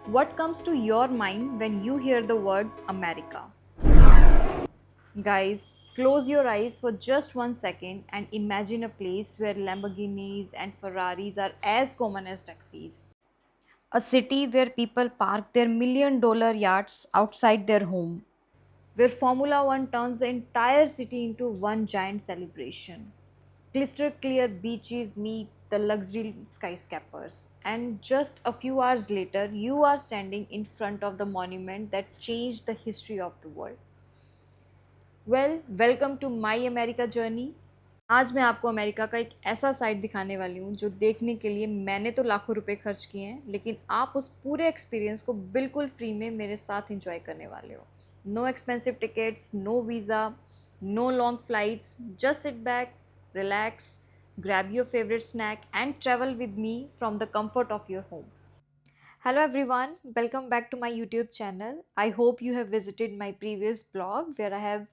What comes to your mind when you hear the word America? Guys, close your eyes for just 1 second and imagine a place where Lamborghinis and Ferraris are as common as taxis. A city where people park their $1 million yachts outside their home. Where Formula One turns the entire city into one giant celebration. Crystal clear beaches meet the luxury skyscrapers, and just a few hours later, you are standing in front of the monument that changed the history of the world. Well welcome to my America journey. आज मैं आपको America का एक ऐसा site दिखाने वाली हूँ जो देखने के लिए मैंने तो लाखों रुपए खर्च किए हैं, लेकिन आप उस पूरे एक्सपीरियंस को बिल्कुल फ्री में मेरे साथ एंजॉय करने वाले हो। No expensive tickets, no visa, no long flights, just sit back, relax, grab your favorite snack and travel with me from the comfort of your home. Hello everyone, welcome back to my YouTube channel. I hope you have visited my previous blog where I have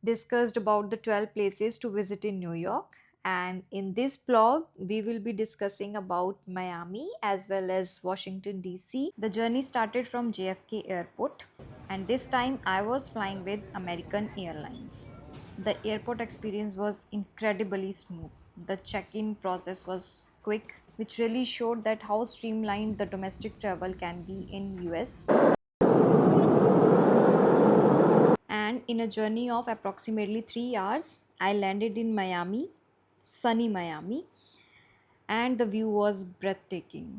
discussed about the 12 places to visit in New York. And in this blog, we will be discussing about Miami as well as Washington DC. The journey started from JFK Airport, and this time I was flying with American Airlines. The airport experience was incredibly smooth. The check-in process was quick, which really showed that how streamlined the domestic travel can be in US. And in a journey of approximately 3 hours, I landed in Miami, sunny Miami, and the view was breathtaking.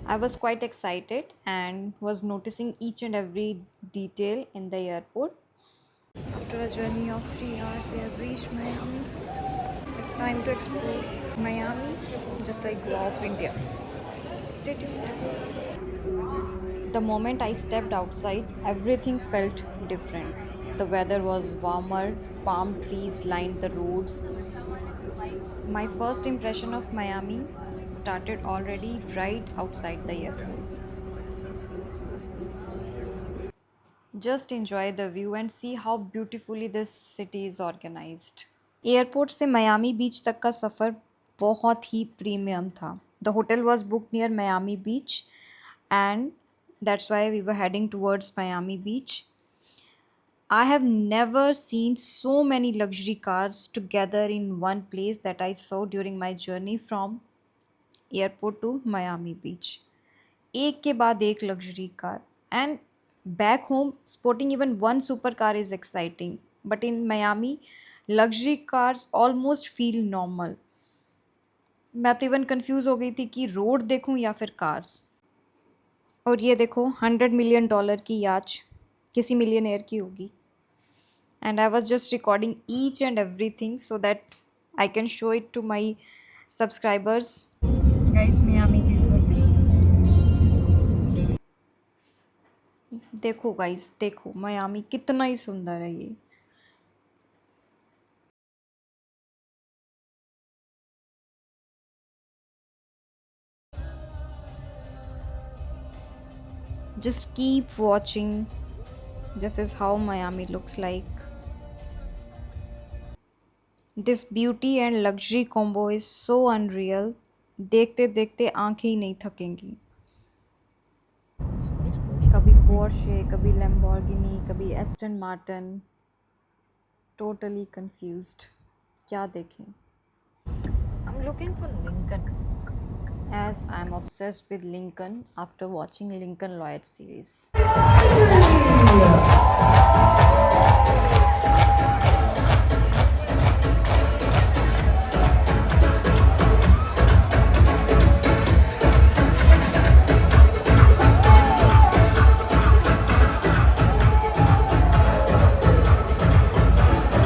I was quite excited and was noticing each and every detail in the airport. After a journey of 3 hours, we have reached Miami. It's time to explore Miami, just like Goa of India. Stay tuned. The moment I stepped outside, everything felt different. The weather was warmer, palm trees lined the roads. My first impression of Miami started already right outside the airport. Just enjoy the view and see how beautifully this city is organized. Airport से Miami बीच तक का सफ़र बहुत ही premium था. The hotel was booked near Miami Beach, and that's why we were heading towards Miami Beach. I have never seen so many luxury cars together in one place that I saw during my journey from airport to Miami Beach. एक के बाद एक luxury car, and back home sporting even one supercar is exciting, but in Miami luxury cars almost feel normal. मैं तो even confuse हो गई थी कि रोड देखूं या फिर कार्स। और ये देखो $100 million की याच किसी मिलियनेयर की होगी। And I was just recording each and everything so that I can show it to my subscribers. Guys, Miami के घर देखो गाइस, देखो मियामी कितना ही सुंदर है ये। Just keep watching. This is how Miami looks like. This beauty and luxury combo is so unreal. देखते देखते आंखें ही नहीं थकेंगी। कभी पोर्शे, कभी लैम्बोर्गिनी, कभी एस्टन मार्टिन। Totally confused. क्या देखें? I'm looking for Lincoln, as I'm obsessed with Lincoln after watching Lincoln Lloyd series.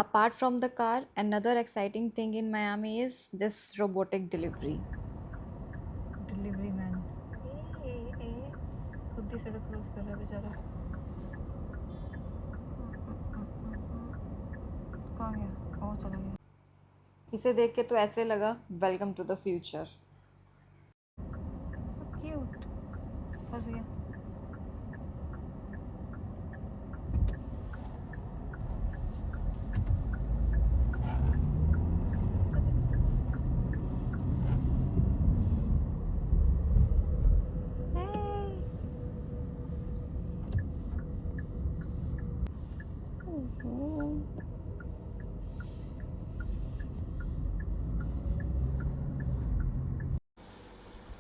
Apart from the car, another exciting thing in Miami is this robotic delivery. Delivery man. खुद ही सड़क cross कर रहा है बेचारा। कहाँ गया? ओ चला गया। इसे देख के तो ऐसे लगा welcome to the future. So cute. फंस गया।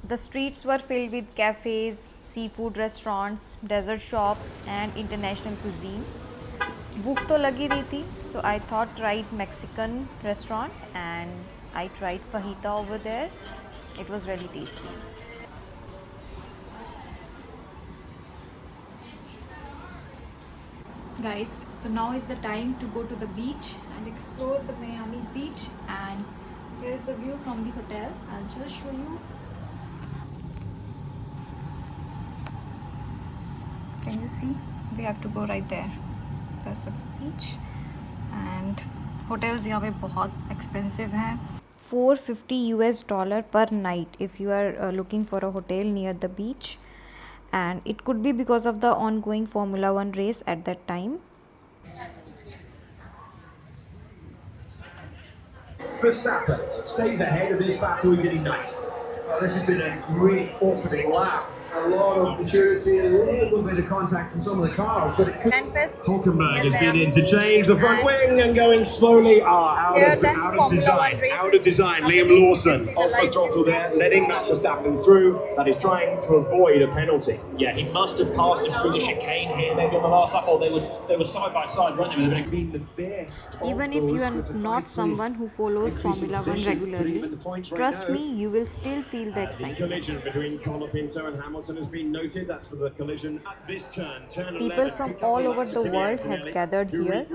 The streets were filled with cafes, seafood restaurants, dessert shops, and international cuisine. भूख तो लगी रही थी, so I thought tried Mexican restaurant and I tried fajita over there. It was really tasty. Guys, so now is the time to go to the beach and explore the Miami beach, and here is the view from the hotel. I'll just show you. Can you see? We have to go right there. That's the beach. And hotels यहाँ पे बहुत expensive हैं. $450 per night if you are looking for a hotel near the beach, and it could be because of the ongoing Formula 1 race at that time. Verstappen stays ahead of this battle he's in ninth. This has been a great opening lap. A lot of maturity, a little bit of contact from some of the cars, but it could. Hulkenberg has been in to change the front wing and going slowly out of design. Out of design. Liam Lawson off the throttle there, letting Max Verstappen through. That is trying to avoid a penalty. Yeah, he must have passed him through the chicane here, maybe on the last lap, or they were side by side, weren't they? They've been the best. Even if you are not someone who follows Formula 1 regularly, trust me, you will still feel the The excitement. collision between Colapinto and Hamilton has been noted. That's for the collision at this turn. People from all over the world had gathered here.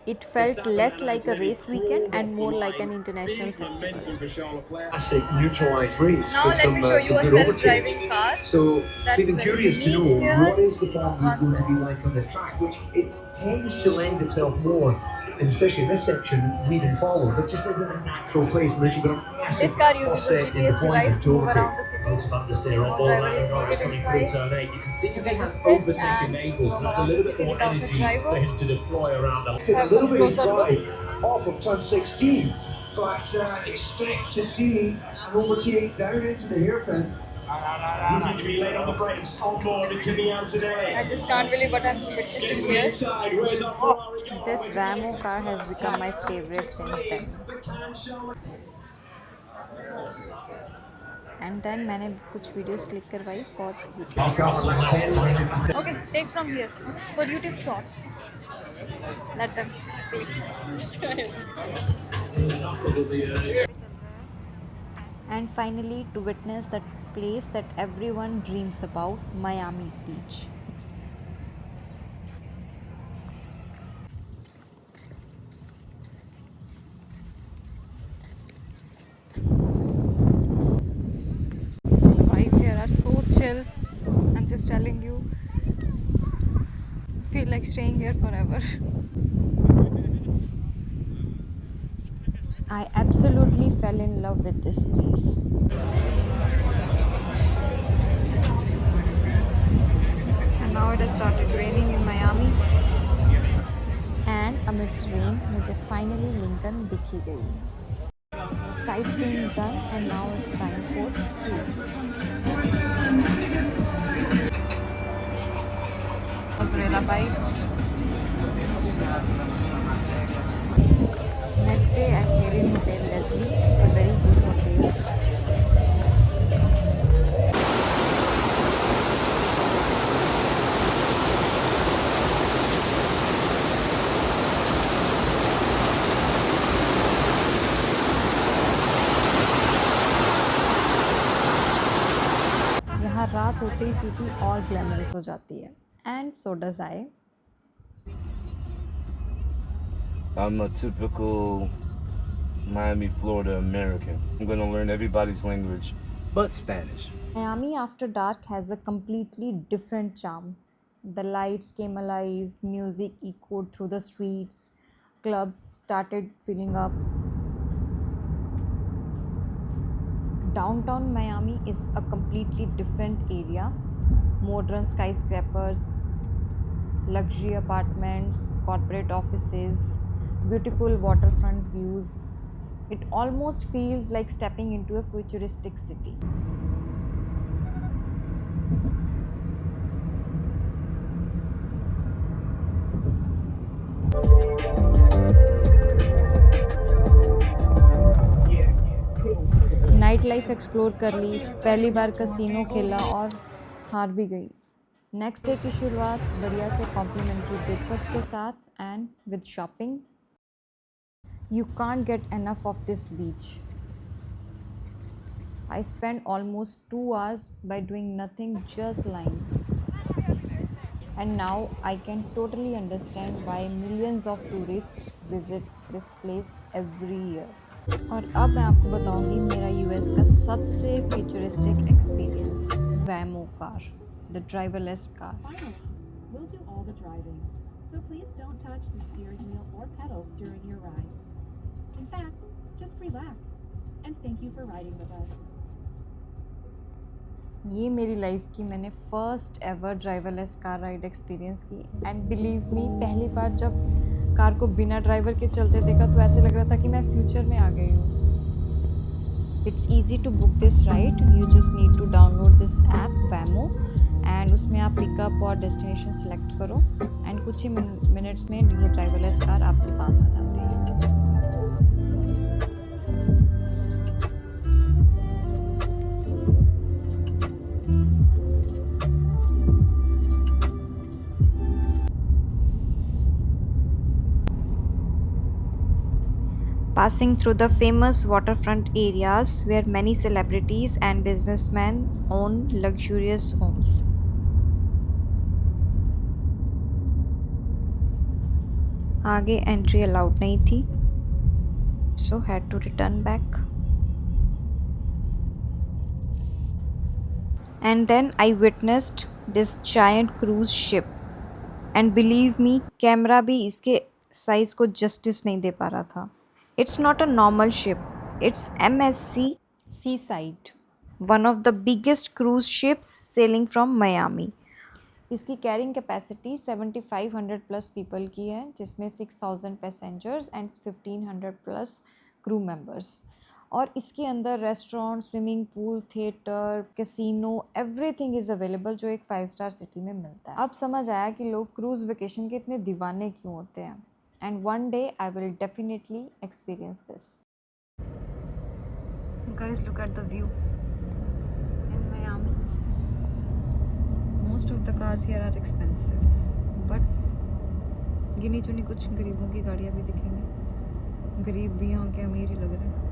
It felt less like a race weekend and more like an international festival. Classic neutralised race. Now with let me show you a good self-driving overtakes. car. So That's we've been very curious to know unique here. what is the Formula going to be like on this track, which it tends to lend itself more, and especially in this section, lead and follow. There just isn't a natural place unless you've got a massive This car uses a offset in the GPS device point to move overtake. around the city. Looks about to steer on No driver is Lando Norris needed coming through inside. turn 8. You can see You him can has just sit overtaken and Abel, roam so it's a around little the bit city more without the energy driver. for him to deploy around that. Let's have a little some bit closer look. inside off of turn 16, but expect to see an overtake down into the hairpin. Looking to be late on the brakes, on board into Milan today. I just can't believe what I'm witnessing Gets here. inside, where's our Ferrari going? This Waymo car has become my favorite since then. And then मैंने कुछ videos click करवाई for YouTube. Okay, take from here for YouTube shots. Let them click. And finally, to witness the place that everyone dreams about, Miami Beach. Vibes here are so chill. I'm just telling you, feel like staying here forever. I absolutely fell in love with this place. And now it has started raining in Miami. And amidst rain, मुझे finally Lincoln दिख ही गई. Sightseeing done, and now it's time for food. Mozzarella bites. Next day, I stayed in Hotel Leslie. It's a very good hotel. यहाँ रात होते ही city और glamorous हो जाती है. And so does I. I'm a typical Miami, Florida American. I'm gonna learn everybody's language, but Spanish. Miami after dark has a completely different charm. The lights came alive, music echoed through the streets, clubs started filling up. Downtown Miami is a completely different area. Modern skyscrapers, luxury apartments, corporate offices, beautiful waterfront views. It almost feels like stepping into a futuristic city. Night life explore कर ली, पहली बार casino खेला और हार भी गई। Next day की शुरुआत बढ़िया से कॉम्प्लीमेंट्री ब्रेकफास्ट के साथ and with shopping. You can't get enough of this beach. I spent almost 2 hours by doing nothing, just lying. And now I can totally understand why millions of tourists visit this place every year. और अब मैं आपको बताऊंगी मेरा US का सबसे futuristic experience, Waymo car, the driverless car. Finally, we'll do all the driving, so please don't touch the steering wheel or pedals during your ride. In fact, just relax, and thank you for riding with us. ये मेरी life की मैंने first ever driverless car ride experience की, and believe me, पहली बार जब car को बिना driver के चलते देखा तो ऐसे लग रहा था कि मैं फ्यूचर में आ गई हूँ। It's easy to book this ride, you just need to download this app Waymo, and उसमें आप पिकअप और डेस्टिनेशन सेलेक्ट करो एंड कुछ ही मिनट्स में ये ड्राइवरलेस कार आपके पास आ जाती है। Passing through the famous waterfront areas where many celebrities and businessmen own luxurious homes. आगे एंट्री अलाउड नहीं थी, so had to return back. And then I witnessed this giant cruise ship, and believe me, camera भी इसके size को justice नहीं दे पा रहा था। It's not a normal ship, it's MSC Seaside, one of the biggest cruise ships sailing from Miami. इसकी carrying capacity 7500 plus people की है, जिसमें 6000 passengers and 1500 plus crew members. और इसके अंदर restaurant, swimming pool, theatre, casino, everything is available, जो एक 5 star city में मिलता है। अब समझ आया कि लोग क्रूज़ वेकेशन के इतने दीवाने क्यों होते हैं। And one day I will definitely experience this. Guys, look at the view in Miami. Most of the cars here are expensive, but गिनी चुनी कुछ गरीबों की गाड़ियाँ भी दिखेंगी। गरीब भी यहाँ के अमीर ही लग रहे हैं।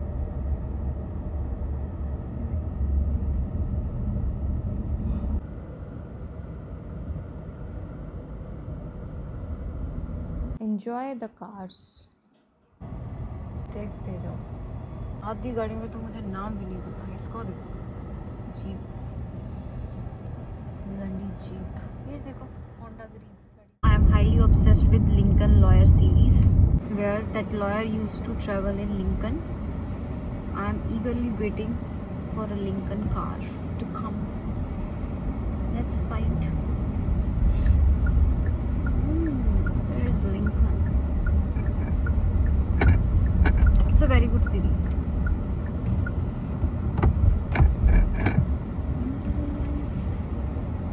Enjoy the cars. देखते जाओ। आधी गाड़ियों का तो मुझे नाम भी नहीं पता। इसको देखो, जीप, लंडी जीप, ये देखो Honda green. I am highly obsessed with Lincoln Lawyer series, where that lawyer used to travel in Lincoln. I am eagerly waiting for a Lincoln car to come. Let's find. Where is Lincoln? It's a very good series.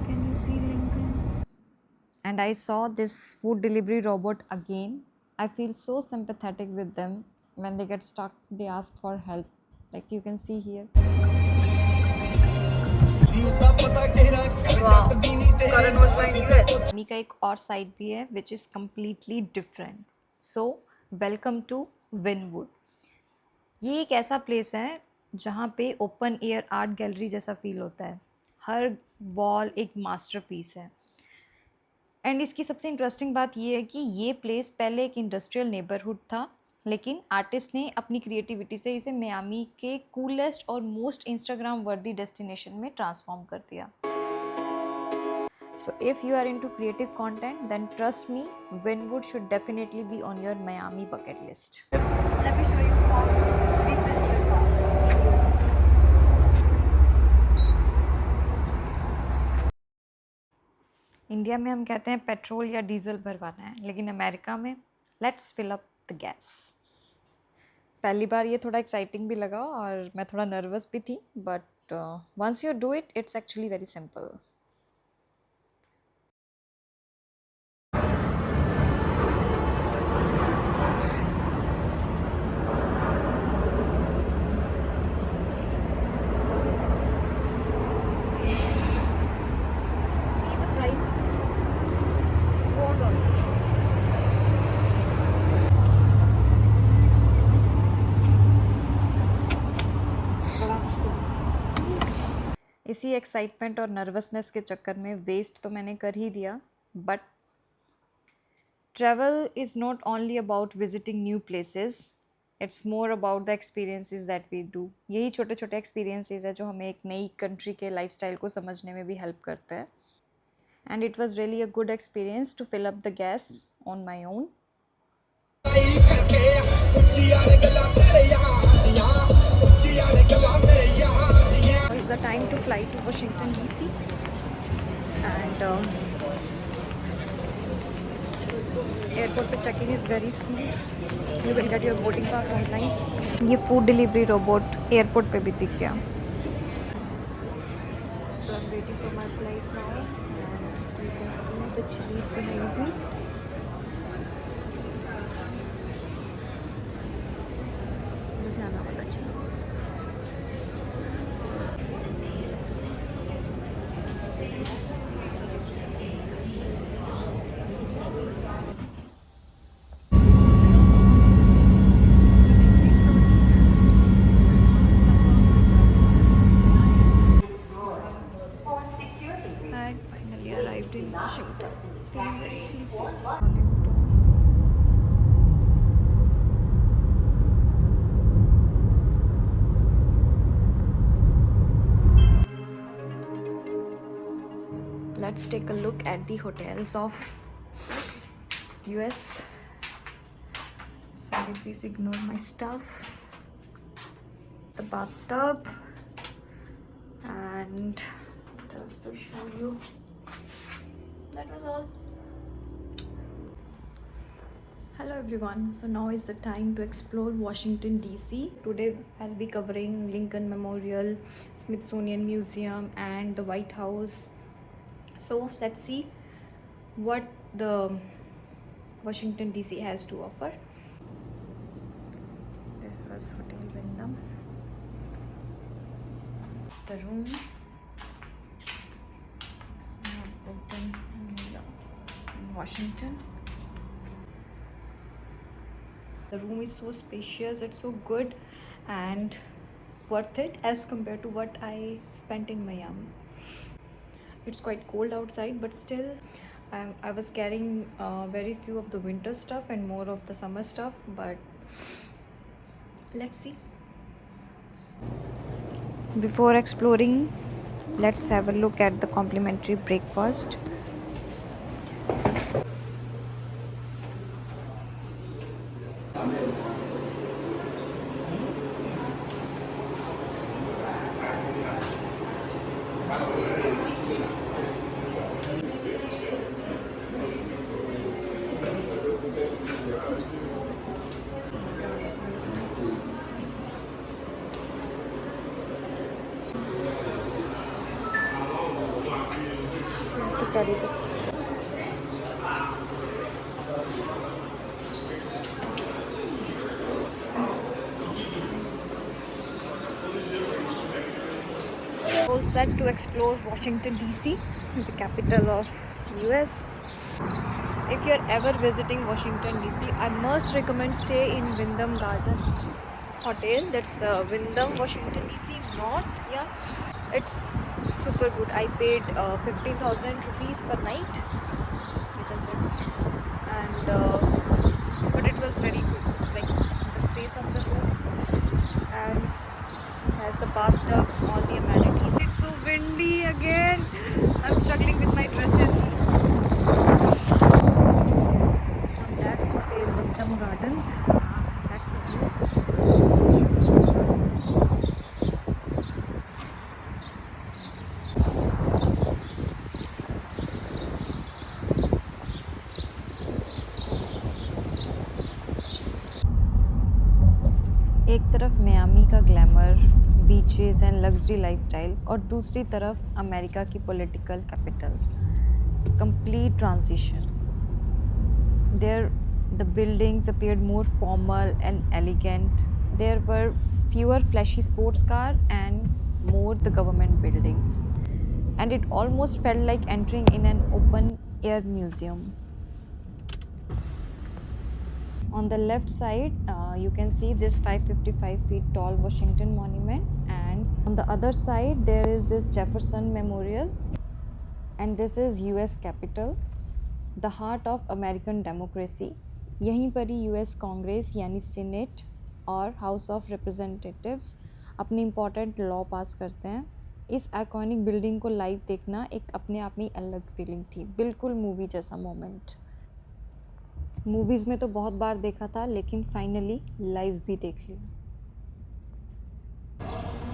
Can you see Lincoln? And I saw this food delivery robot again. I feel so sympathetic with them. When they get stuck, they ask for help. Like you can see here. मी का एक और side भी है which is completely different. So welcome to Wynwood. ये एक ऐसा place है जहाँ पे ओपन एयर आर्ट गैलरी जैसा फील होता है। हर वॉल एक मास्टरपीस है। एंड इसकी सबसे इंटरेस्टिंग बात ये है कि ये प्लेस पहले एक इंडस्ट्रियल नेबरहुड था, लेकिन आर्टिस्ट ने अपनी क्रिएटिविटी से इसे मियामी के कूलेस्ट और मोस्ट इंस्टाग्राम वर्दी डेस्टिनेशन में ट्रांसफॉर्म कर दिया। So if you are into creative content, then trust me, Wynwood should definitely be on your Miami bucket list. Let me show you how we fill the car. India में हम कहते हैं petrol या diesel भरवाना है, लेकिन America में let's fill up the gas. पहली बार ये थोड़ा एक्साइटिंग भी लगा और मैं थोड़ा नर्वस भी थी, but once you do it, it's actually very simple. See excitement और नर्वसनेस के चक्कर में वेस्ट तो मैंने कर ही दिया, but travel is not only about visiting new places, it's more about the experiences that we do. यही छोटे छोटे experiences है जो हमें एक नई country के lifestyle को समझने में भी help करते हैं. And it was really a good experience to fill up the gas on my own. Now is the time to fly to Washington DC, and airport पे check in is very smooth. You will get your boarding pass online. ये food delivery robot airport पे भी दिख गया. So I am waiting for my flight now and you can see the Chili's behind me. Ludhiana वाला Chili's. And finally arrived in Washington. Feeling very sleepy. Let's take a look at the hotels of US. Sorry, please ignore my stuff. The bathtub and what else to show you. That was all. Hello everyone, so now is the time to explore Washington DC. Today I'll be covering Lincoln Memorial, Smithsonian Museum and the White House. So let's see what the Washington DC has to offer. This was Hotel Wyndham. It's the room. Open in Washington. The room is so spacious, it's so good and worth it as compared to what I spent in Miami. It's quite cold outside, but still I was carrying very few of the winter stuff and more of the summer stuff, but let's see. Before exploring, let's have a look at the complimentary breakfast. To carry this. All set to explore Washington DC, the capital of US. If you're ever visiting Washington DC, I must recommend stay in Wyndham Gardens Hotel. That's Wyndham Washington DC North. Yeah, it's super good. I paid 15,000 rupees per night, you can say, and but it was very good. Like the space of the room and has the bathtub, all the amenities. It's so windy again. I'm struggling with my dresses. And that's Hotel Wyndham Garden. That's the view. एक तरफ Miami का glamour, beaches and luxury lifestyle और दूसरी तरफ America की political capital. Complete transition. There the buildings appeared more formal and elegant. There were fewer flashy sports cars and more the government buildings, and it almost felt like entering in an open air museum. On the left side, you can see this 555 feet tall Washington Monument, and On the other side, there is this Jefferson Memorial, and this is US Capitol, the heart of American democracy. यहीं पर ही US Congress यानी senate और house of representatives अपने important law पास करते हैं. इस iconic building को live देखना एक अपने आप में अलग फीलिंग थी, बिल्कुल मूवी जैसा मोमेंट. मूवीज़ में तो बहुत बार देखा था, लेकिन फाइनली लाइव भी देख लिया.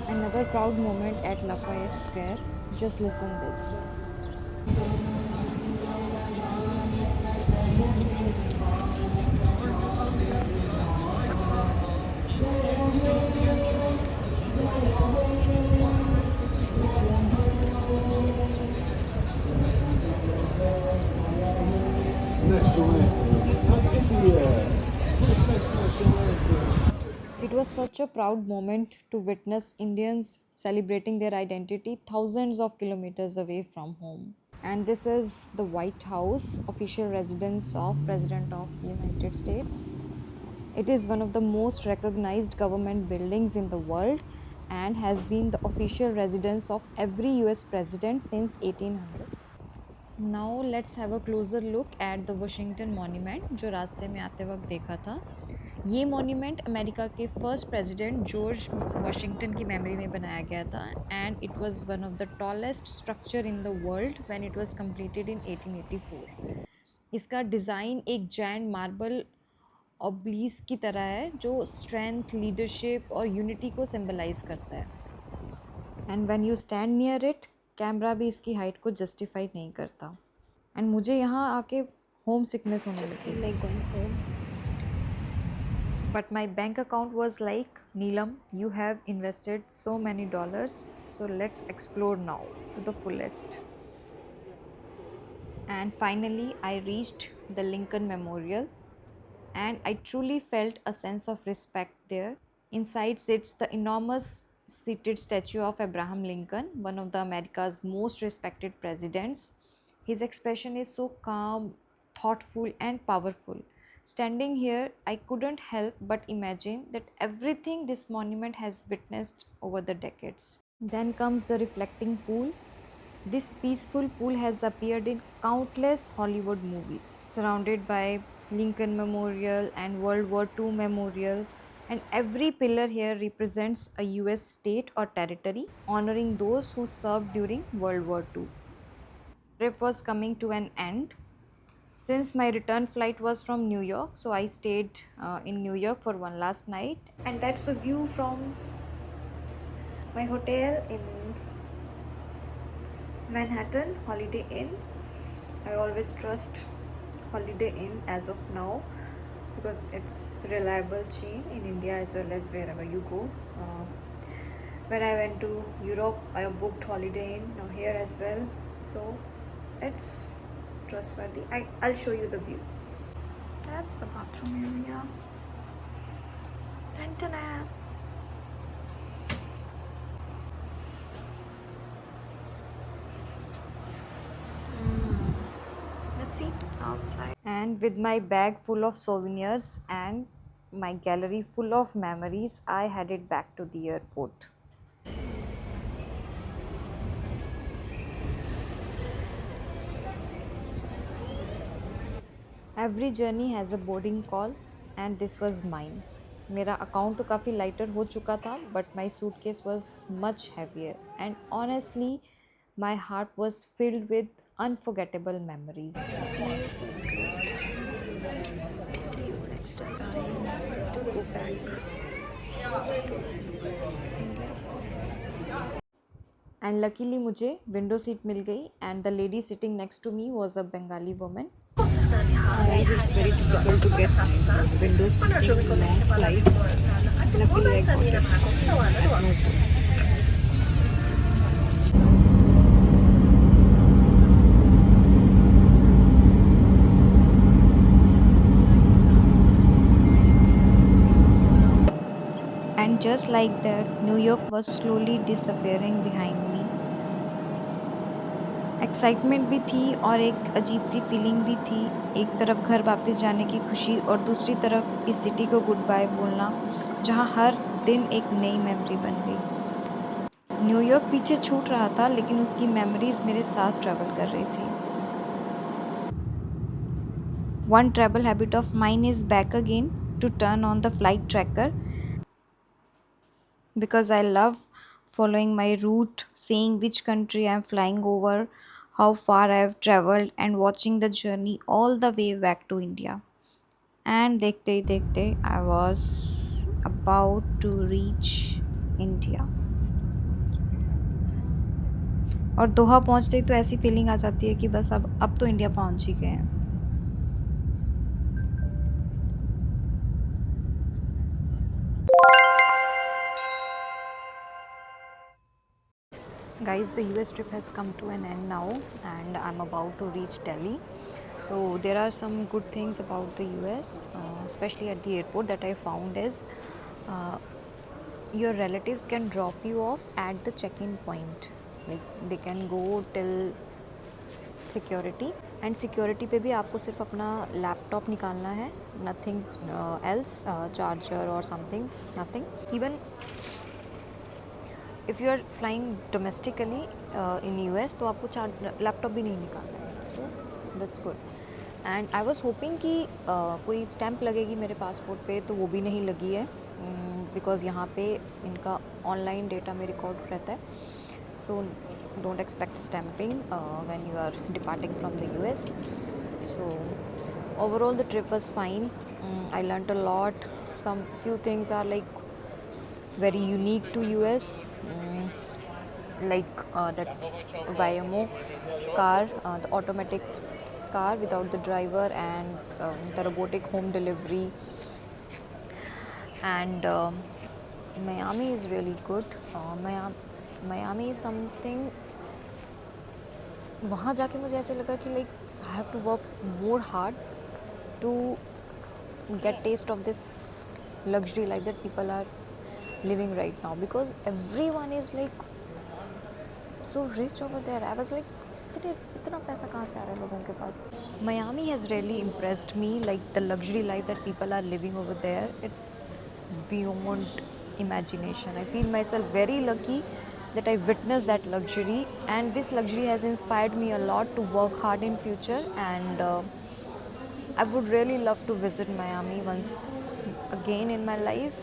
Another proud moment at Lafayette Square. Just listen this. National anthem. Like India. This next national anthem. It was such a proud moment to witness Indians celebrating their identity thousands of kilometers away from home. And this is the White House, official residence of President of United States. It is one of the most recognized government buildings in the world and has been the official residence of every US president since 1800. Now let's have a closer look at the Washington Monument जो रास्ते में आते वक्त देखा था. ये monument America के first president George Washington की मेमोरी में बनाया गया था and it was one of the tallest structure in the world when it was completed in 1884. इसका डिज़ाइन एक जायंट मार्बल ऑब्लीस की तरह है जो स्ट्रेंथ, लीडरशिप और यूनिटी को सिंबलाइज करता है. And when you stand near it, camera भी इसकी हाइट को जस्टिफाई नहीं करता. एंड मुझे यहाँ आके होम सिकनेस होने लगी, like going home. But my bank account was like, Neelam, you have invested so many dollars, so let's explore now to the fullest. And finally, I reached the Lincoln Memorial, and I truly felt a sense of respect there. Inside sits the enormous seated statue of Abraham Lincoln, one of the America's most respected presidents. His expression is so calm, thoughtful, and powerful. Standing here, I couldn't help but imagine that everything this monument has witnessed over the decades. Then comes the reflecting pool. This peaceful pool has appeared in countless Hollywood movies, surrounded by Lincoln Memorial and World War II Memorial, and every pillar here represents a US state or territory, honoring those who served during World War II. Trip was coming to an end. Since my return flight was from New York, so I stayed in New York for one last night. And that's the view from my hotel in Manhattan, Holiday Inn. I always trust Holiday Inn as of now because it's reliable chain in India as well as wherever you go. When I went to Europe, I booked Holiday Inn, now here as well. So it's trustworthy. I'll show you the view. That's the bathroom area. Dun-dun-dun. Let's see outside. And with my bag full of souvenirs and my gallery full of memories, I headed back to the airport. Every journey has a boarding call and this was mine. मेरा account तो काफ़ी lighter हो चुका था but my suitcase was much heavier and honestly my heart was filled with unforgettable memories. See you next time to go back. And luckily मुझे window seat मिल गई and the lady sitting next to me was a Bengali woman. Guys, it's very difficult to get window seating in long flights. Luckily, I got it at no cost. And just like that, New York was slowly disappearing behind me. Excitement भी थी और एक अजीब सी feeling भी थी. एक तरफ घर वापस जाने की खुशी और दूसरी तरफ इस सिटी को गुड बाय बोलना जहाँ हर दिन एक नई मेमोरी बन गई. न्यूयॉर्क पीछे छूट रहा था, लेकिन उसकी मेमोरीज मेरे साथ ट्रैवल कर रही थी. One travel habit of mine is back again to turn on the flight tracker because I love following my route, seeing which country I'm flying over, how far I've traveled, and watching the journey all the way back to India. And देखते ही देखते I was about to reach India. और दोहा पहुंचते ही तो ऐसी feeling आ जाती है कि बस अब तो इंडिया पहुंच ही गए हैं. Guys, the US trip has come to an end now, and I'm about to reach Delhi. So there are some good things about the US, especially at the airport, that I found is uh, your relatives can drop you off at the check-in point. Like they can go till security, and security पे भी आपको सिर्फ अपना laptop निकालना है, nothing else, charger और something, nothing. Even if you are flying domestically in US तो आपको लैपटॉप भी नहीं निकालना है. So that's good. And I was hoping कि कोई स्टैम्प लगेगी मेरे पासपोर्ट पे, तो वो भी नहीं लगी है, बिकॉज़ यहाँ पे इनका ऑनलाइन डेटा में रिकॉर्ड रहता है. So don't expect stamping when you are departing from the US. So overall the trip was fine. I learnt a lot. Some few things are like very unique to US, like that Waymo car, the automatic car without the driver, and the robotic home delivery. And Miami is really good. Miami is something, वहाँ जाके मुझे ऐसे लगा कि like I have to work more hard to get taste of this luxury life that people are living right now, because everyone is like so rich over there. I was like इतना पैसा कहाँ से आ रहा है लोगों के पास. Miami has really impressed me, like the luxury life that people are living over there. It's beyond imagination. I feel myself very lucky that I witnessed that luxury, and this luxury has inspired me a lot to work hard in future. And I would really love to visit Miami once again in my life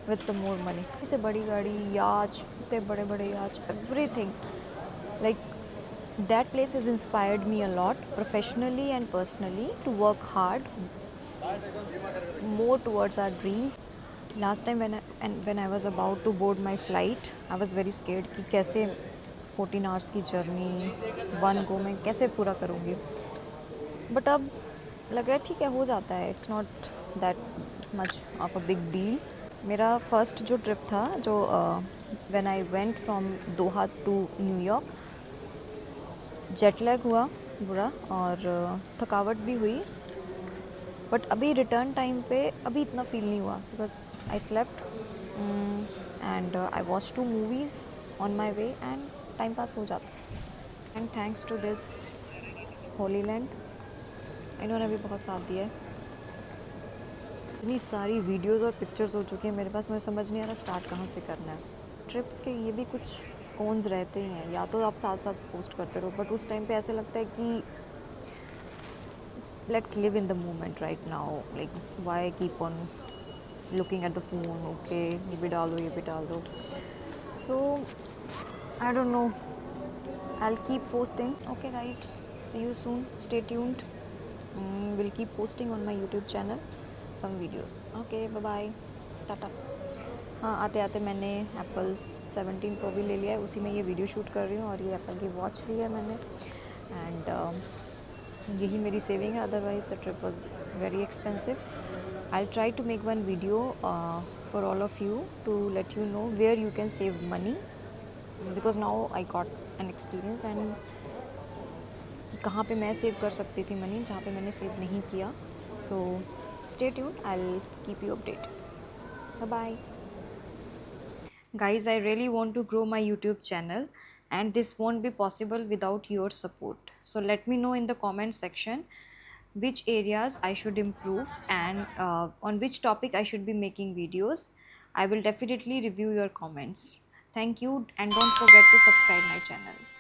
with some more money. इससे बड़ी गाड़ी, yacht, इतने बड़े बड़े yachts, everything, like that place has inspired me a lot professionally and personally to work hard more towards our dreams. Last time when I was about to board my flight, I was very scared कि कैसे 14 hours की journey one go में कैसे पूरा करूँगी. But अब लग रहा है ठीक है, हो जाता है. It's not that much of a big deal. मेरा फर्स्ट जो ट्रिप था, जो when I went from Doha to New York, jet lag हुआ बुरा और थकावट भी हुई. बट अभी रिटर्न टाइम पे अभी इतना फील नहीं हुआ, because I slept and I watch 2 movies on my way, and time pass हो जाता. And thanks to this holy land, इन्होंने भी बहुत साथ दिया है. इतनी सारी वीडियोज़ और पिक्चर्स हो चुकी हैं मेरे पास, मुझे समझ नहीं आ रहा स्टार्ट कहाँ से करना है. ट्रिप्स के ये भी कुछ कॉन्स रहते ही हैं, या तो आप साथ साथ पोस्ट करते रहो, बट उस टाइम पे ऐसे लगता है कि let's live in the moment right now, like why keep on looking at the phone. Okay, ये भी डाल दो, ये भी डाल दो. So I don't know, I'll keep posting. Okay guys, see you soon, stay tuned. We'll keep posting on my YouTube channel some videos. Okay, bye bye, tata. हाँ, आते आते मैंने Apple 17 Pro भी ले लिया है, उसी में ये वीडियो शूट कर रही हूँ, और ये एप्पल की वॉच ली है मैंने. एंड यही मेरी सेविंग है, otherwise the trip was very expensive. I try to make one video for all of you to let you know where you can save money, because now I got an experience, and कहाँ पे मैं save कर सकती थी money जहाँ पे मैंने save नहीं किया. So stay tuned, I will keep you update. Bye bye. Guys, I really want to grow my YouTube channel, and this won't be possible without your support. So let me know in the comment section which areas I should improve, and on which topic I should be making videos. I will definitely review your comments. Thank you and don't forget to subscribe my channel.